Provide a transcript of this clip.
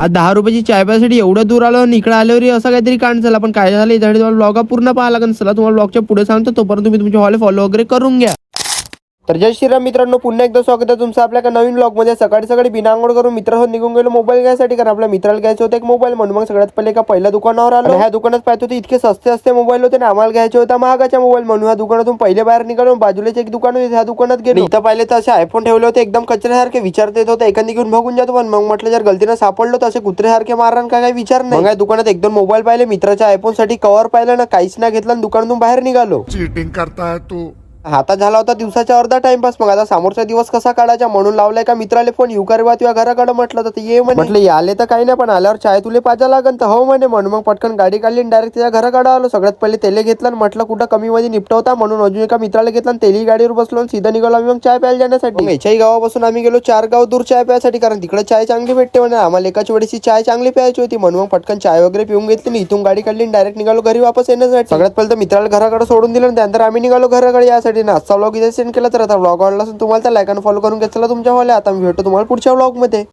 आज 10 रुपयाची चाय प्यायसाठी एवढं दूर आलो आणि इकडे आल्यावर असं काहीतरी कांड झाला. पण काय झालं यासाठी तुम्हाला ब्लॉग पूर्ण पाहायला लागेल. चला तुम्हाला ब्लॉगच्या पुढे सांगतो, तोपर्यंत तुम्ही तुमच्या हॉल फॉलो वगैरे करून घ्या. तर जय श्रीराम मित्रांनो, पुन्हा एकदा स्वागत आहे तुमचं आपल्या नवीन ब्लॉग मध्ये. सकाळी सकाळी बिना आंघोळ करून मित्रांसोबत निघून गेलो मोबाईल घ्यायसाठी, कारण आपल्या मित्राला घ्यायचं होतं एक मोबाईल. म्हणून मग सगळ्यात पहिले एका पहिल्या दुकानावर आलो. ह्या दुकानात पाहत होते इतके सस्ते असते मोबाईल होते ना, आम्हाला घ्यायचे होता महागाचा मोबाईल. म्हणून ह्या दुकानातून पहिले बाहेर निघालो. बाजूलाच एक दुकान होते, ह्या दुकानात गेलो. इथं पाहिले तर असे आयफोन ठेवले होते एकदम कचऱ्यासारखे. विचारता येत होते एखादी घेऊन बघून जातो, पण मग म्हटलं जर गलतीनं सापडलो तर असे कुत्र्यासारखे मारणार का, काही विचार नाही. मग या दुकानात एक दोन मोबाईल पाहिले, मित्राच्या आयफोन साठी कव्हर पाहिलं ना, काहीच नाही घेतलं. दुकानातून बाहेर निघालो. चीटिंग करता है तू. हातात झाला होता दिवसाचा अर्धा टाइमपास. मग आता समोरचा दिवस कसा काढायचा म्हणून लावलाय का मित्राला फोन. येऊ का रे बा तुझ्या घराकडे म्हटलं तर ये म्हटलं आले तर काही नाही, पण आल्यावर चाय तुले पाजा लागन तर हो म्हणे. म्हणून मग पटकन गाडी काढली आणि डायरेक्ट त्याच्या घराकडे आलो. सगळ्यात पहिले तेले घेतलं आणि म्हटलं कुठं कमी मध्ये निपटवता, म्हणून अजून एका मित्राला घेतला आणि तेली गाडीवर बसलो आणि सीधा निघालो आम्ही मग चाय प्यायला जाण्यासाठी. याच्याही गावापासून आम्ही गेलो 4 गाव दूर चाय प्यायसाठी, कारण तिकडे चाय चांगली भेटते म्हणे. आम्हाला एकाच वेळेची चाय चांगली प्यायची होती. म्हणून मग पटकन चाय वगैरे पिऊन घेतली आणि इथून गाडी काढली आणि डायरेक्ट निघालो घरी वापस येण्यासाठी. सगळ्यात पहिले तर मित्राला घराकडे सोडून दिलं आणि त्यानंतर आम्ही निघालो घराकडे यासाठी. आजचा व्लॉग सेंड केला तर आता व्लॉग आवडला असेल तुम्हाला तर लाईक आणि फॉलो करून घेतला तुमच्या वाले. आता मी भेटतो तुम्हाला पुढच्या व्लॉग मध्ये.